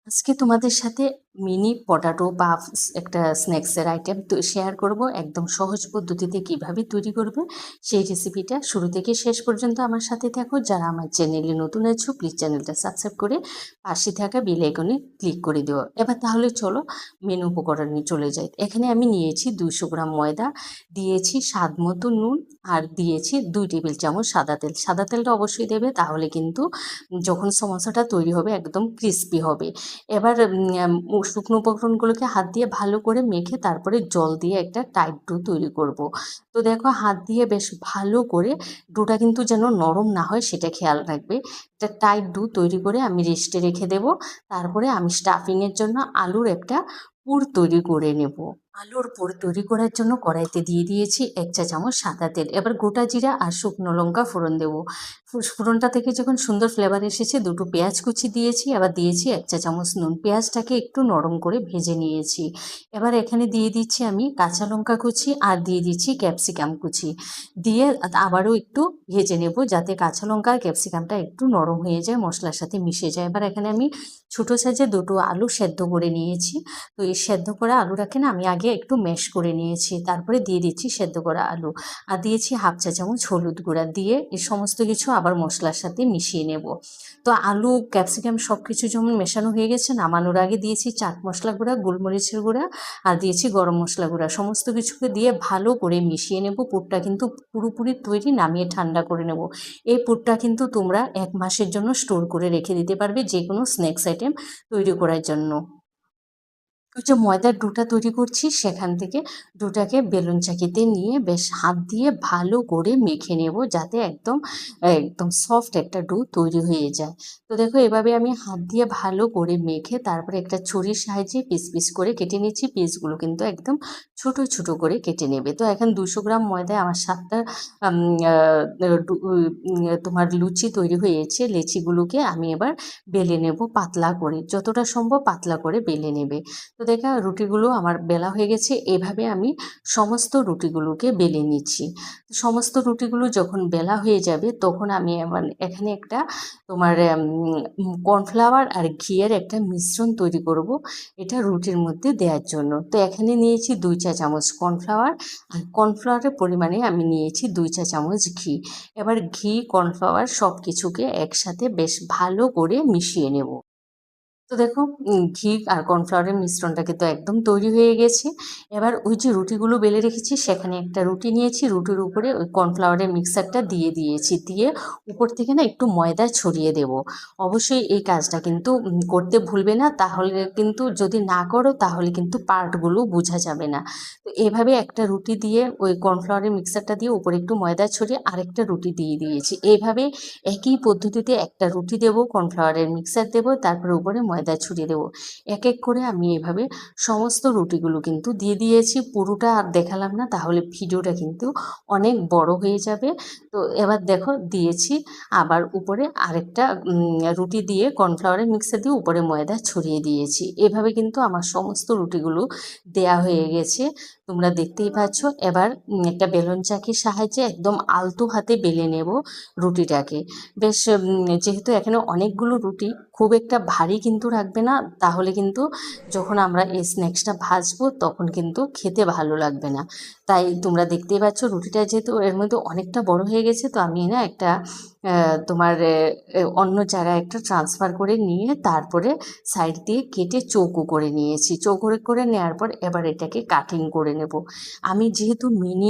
আজকে তোমাদের সাথে মিনি পটাটো পাফস একটা স্ন্যাক্সের আইটেম তো শেয়ার করব একদম সহজ পদ্ধতিতে কিভাবে তৈরি করবে সেই রেসিপিটা শুরু থেকে শেষ পর্যন্ত আমার সাথে থাকো। যারা আমার চ্যানেলে নতুন আছো প্লিজ চ্যানেলটা সাবস্ক্রাইব করে পাশে থাকা বেল আইকনে ক্লিক করে দিও। এবার তাহলে চলো মেনু উপকরণে চলে যাই। এখানে আমি নিয়েছি 200 গ্রাম ময়দা, দিয়েছি স্বাদ মতো নুন, আর দিয়েছি 2 টেবিল চামচ সাদা তেল। সাদা তেলটা অবশ্যই দেবে, তাহলে কিন্তু যখন সমোসাটা তৈরি হবে একদম ক্রিস্পি হবে। এবার শুকনো উপকরণগুলোকে হাত দিয়ে ভালো করে মেখে তারপরে জল দিয়ে একটা টাইট ডো তৈরি করব। তো দেখো হাত দিয়ে বেশ ভালো করে ডোটা কিন্তু যেন নরম না হয় সেটা খেয়াল রাখবে। একটা টাইট ডো তৈরি করে আমি রেস্টে রেখে দেব। তারপরে আমি স্টাফিংয়ের জন্য আলুর একটা পুর তৈরি করে নেব। আলুর পুর তৈরি করার জন্য কড়াইতে দিয়ে দিয়েছি 1 চা চামচ সাদা তেল। এবার গোটা জিরা আর শুকনো লঙ্কা ফোড়ন দেবো। ফোড়নটা থেকে যখন সুন্দর ফ্লেভার এসেছে দুটো পেঁয়াজ কুচি দিয়েছি, আবার দিয়েছি 1 চা চামচ নুন। পেঁয়াজটাকে একটু নরম করে ভেজে নিয়েছি। এবার এখানে দিয়ে দিচ্ছি আমি কাঁচা লঙ্কা কুচি আর দিয়ে দিচ্ছি ক্যাপসিকাম কুচি, দিয়ে আবারও একটু ভেজে নেব যাতে কাঁচা লঙ্কা আর ক্যাপসিকামটা একটু নরম হয়ে যায়, মশলার সাথে মিশে যায়। এবার এখানে আমি ছোটো সাইজে দুটো আলু সেদ্ধ করে নিয়েছি। তো এই সেদ্ধ করা আলুটাকে না আমি আগে একটু ম্যাশ করে নিয়েছি, তারপরে দিয়ে দিচ্ছি সেদ্ধ করা আলু, আর দিয়েছি হাফ চা চামচ হলুদ গুঁড়া, দিয়ে এই সমস্ত কিছু আবার মশলার সাথে মিশিয়ে নেব। তো আলু ক্যাপসিকাম সব কিছু যেমন মেশানো হয়ে গেছে, নামানোর আগে দিয়েছি চাট মশলা গুঁড়া, গোলমরিচের গুঁড়া, আর দিয়েছি গরম মশলা গুঁড়া। সমস্ত কিছুকে দিয়ে ভালো করে মিশিয়ে নেব। পুরটা কিন্তু পুরোপুরি তৈরি, নামিয়ে ঠান্ডা করে নেব। এই পুরটা কিন্তু তোমরা 1 মাসের জন্য স্টোর করে রেখে দিতে পারবে যে কোনো স্ন্যাক্স আইটেম তৈরি করার জন্য। ওই যে ময়দার ডোটা তৈরি করছি সেখান থেকে ডোটাকে বেলুন চাকিতে নিয়ে বেশ হাত দিয়ে ভালো করে মেখে নেব যাতে একদম একদম সফট একটা ডো তৈরি হয়ে যায়। তো দেখো এভাবে আমি হাত দিয়ে ভালো করে মেখে তারপরে একটা ছুরির সাহায্যে পিস পিস করে কেটে নিচ্ছি। পিসগুলো কিন্তু একদম ছোট ছোট করে কেটে নেবে। তো এখন 200 গ্রাম ময়দায় আমার 7টা তোমার লুচি তৈরি হয়েছে। লেচিগুলোকে আমি এবার বেলে নেব পাতলা করে, যতটা সম্ভব পাতলা করে বেলে নেবে। তো দেখা রুটিগুলো আমার বেলা হয়ে গেছে। এভাবে আমি সমস্ত রুটিগুলোকে বেলে নিচ্ছি। সমস্ত রুটিগুলো যখন বেলা হয়ে যাবে তখন আমি এখানে একটা তোমার কর্নফ্লাওয়ার আর ঘিয়ের একটা মিশ্রণ তৈরি করব এটা রুটির মধ্যে দেওয়ার জন্য। তো এখানে নিয়েছি 2 চা চামচ কর্নফ্লাওয়ার, আর কর্নফ্লাওয়ারের পরিমাণে আমি নিয়েছি 2 চা চামচ ঘি। এবার ঘি কর্নফ্লাওয়ার সব কিছুকে একসাথে বেশ ভালো করে মিশিয়ে নেব। তো দেখো ঘি আর কর্নফ্লাওয়ারের মিশ্রণটা কিন্তু একদম তৈরি হয়ে গেছে। এবার ওই যে রুটিগুলো বেলে রেখেছি সেখানে একটা রুটি নিয়েছি, রুটির উপরে ওই কর্নফ্লাওয়ারের মিক্সারটা দিয়ে দিয়েছি, দিয়ে উপর থেকে না একটু ময়দা ছড়িয়ে দেব। অবশ্যই এই কাজটা কিন্তু করতে ভুলবে না, তাহলে কিন্তু যদি না করো তাহলে কিন্তু পার্টগুলো বোঝা যাবে না। তো এভাবে একটা রুটি দিয়ে ওই কর্নফ্লাওয়ারের মিক্সারটা দিয়ে উপরে একটু ময়দা ছড়িয়ে আরেকটা রুটি দিয়ে দিয়েছি। এইভাবে একই পদ্ধতিতে একটা রুটি দেবো, কর্নফ্লাওয়ারের মিক্সার দেবো, তারপরে উপরে ময়দা ছড়িয়ে দেবো। এক এক করে আমি এভাবে সমস্ত রুটিগুলো কিন্তু দিয়ে দিয়েছি। পুরোটা আর দেখালাম না, তাহলে ভিডিওটা কিন্তু অনেক বড় হয়ে যাবে। তো এবার দেখো দিয়েছি, আবার উপরে আরেকটা রুটি দিয়ে কর্নফ্লাওয়ারের মিক্সার দিয়ে উপরে ময়দা ছড়িয়ে দিয়েছি। এভাবে কিন্তু আমার সমস্ত রুটিগুলো দেয়া হয়ে গেছে, তোমরা দেখতেই পাচ্ছ। এবার একটা বেলুন চাকির সাহায্যে একদম আলতো হাতে বেলে নেব রুটিটাকে। বেশ যেহেতু এখানে অনেকগুলো রুটি, খুব একটা ভারী কিন্তু রাখবে না, তাহলে কিন্তু যখন আমরা এই স্ন্যাক্সটা ভাজবো তখন কিন্তু খেতে ভালো লাগবে না। তাই তোমরা দেখতেই পাচ্ছ রুটিটা যেহেতু এর মধ্যে অনেকটা বড় হয়ে গেছে, তো আমি না একটা তোমার অন্য জায়গায় একটা ট্রান্সফার করে নিয়ে তারপরে সাইড দিয়ে কেটে চৌকো করে নিয়েছি। চৌকো করে নেওয়ার পর এবার এটাকে কাটিং করে নেব। আমি যেহেতু মিনি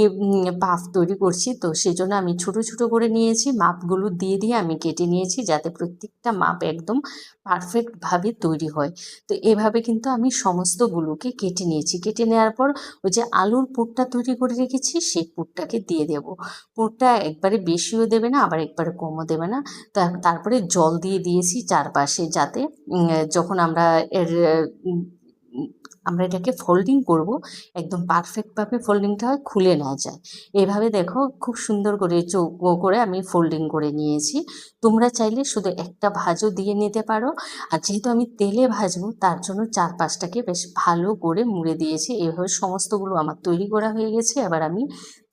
পাফ তৈরি করছি তো সেজন্য আমি ছোট ছোট করে নিয়েছি, মাপগুলো দিয়ে দিয়ে আমি কেটে নিয়েছি যাতে প্রত্যেকটা মাপ একদম পারফেক্টভাবে তৈরি হয়। তো এভাবে কিন্তু আমি সমস্তগুলোকে কেটে নিয়েছি। কেটে নেওয়ার পর ওই যে আলুর পুরটা তৈরি করে রেখেছি সেই পুরটাকে দিয়ে দেব। পুরটা একবারে বেশিও দেবে না আবার একবারে কমও দেবে না। তারপরে জল দিয়ে দিয়েছি চারপাশে, যাতে যখন আমরা এর উম, উম, আমরা এটাকে ফোল্ডিং করব একদম পারফেক্টভাবে ফোল্ডিংটা হয়, খুলে না যায়। এভাবে দেখো খুব সুন্দর করে চৌকো করে আমি ফোল্ডিং করে নিয়েছি। তোমরা চাইলে শুধু একটা ভাঁজও দিয়ে নিতে পারো। আর যেহেতু আমি তেলে ভাজবো তার জন্য চারপাশটাকে বেশ ভালো করে মুড়ে দিয়েছি। এভাবে সমস্তগুলো আমার তৈরি করা হয়ে গেছে, এবার আমি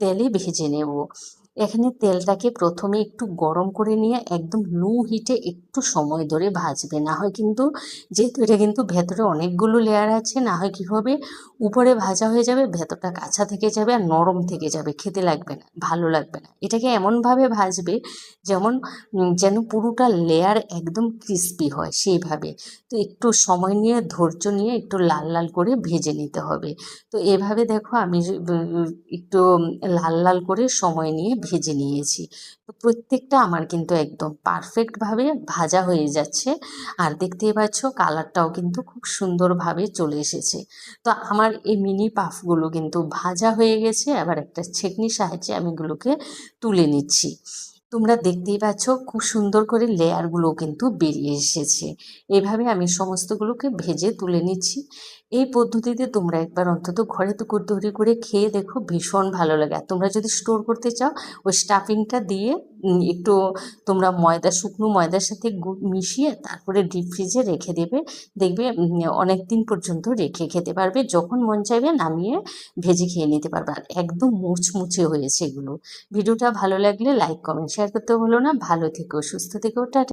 তেলে ভেজে নেব। এখানে তেলটাকে প্রথমে একটু গরম করে নিয়ে একদম লো হিটে একটু সময় ধরে ভাজবে, না হয় কিন্তু যেহেতু এটা কিন্তু ভেতরে অনেকগুলো লেয়ার আছে, না হয় কী হবে উপরে ভাজা হয়ে যাবে, ভেতরটা কাঁচা থেকে যাবে আর নরম থেকে যাবে, খেতে লাগবে না, ভালো লাগবে না। এটাকে এমনভাবে ভাজবে যেমন যেন পুরোটা লেয়ার একদম ক্রিস্পি হয় সেইভাবে। তো একটু সময় নিয়ে ধৈর্য নিয়ে একটু লাল লাল করে ভেজে নিতে হবে। তো এভাবে দেখো আমি একটু লাল লাল করে সময় নিয়ে ভেজে নিয়েছি। তো প্রত্যেকটা আমার কিন্তু একদম পারফেক্টভাবে ভাজা হয়ে যাচ্ছে, আর দেখতেই পাচ্ছ কালারটাও কিন্তু খুব সুন্দরভাবে চলে এসেছে। তো আমার এই মিনি পাফগুলো কিন্তু ভাজা হয়ে গেছে, আবার একটা ছেঁকনির সাহায্যে আমি এগুলোকে তুলে নিচ্ছি। তোমরা দেখতেই পাচ্ছ খুব সুন্দর করে লেয়ারগুলো কিন্তু বেরিয়ে এসেছে। এভাবে আমি সমস্তগুলোকে ভেজে তুলে নিচ্ছি। এই পদ্ধতিতে তোমরা একবার অন্তত ঘরে তো তৈরি করে খেয়ে দেখো, ভীষণ ভালো লাগে। আর তোমরা যদি স্টোর করতে চাও ওই স্টাফিংটা দিয়ে একটু তোমরা ময়দা, শুকনো ময়দার সাথে গুড় মিশিয়ে তারপরে ডিপ ফ্রিজে রেখে দেবে। দেখবে অনেক দিন পর্যন্ত রেখে খেতে পারবে, যখন মন চাইবে নামিয়ে ভেজে খেয়ে নিতে পারবে। আর একদম মুচমুচে হয়েছে এগুলো। ভিডিওটা ভালো লাগলে লাইক, কমেন্ট, শেয়ার করতে ভুলো না। ভালো থেকো, সুস্থ থেকো, টাটা।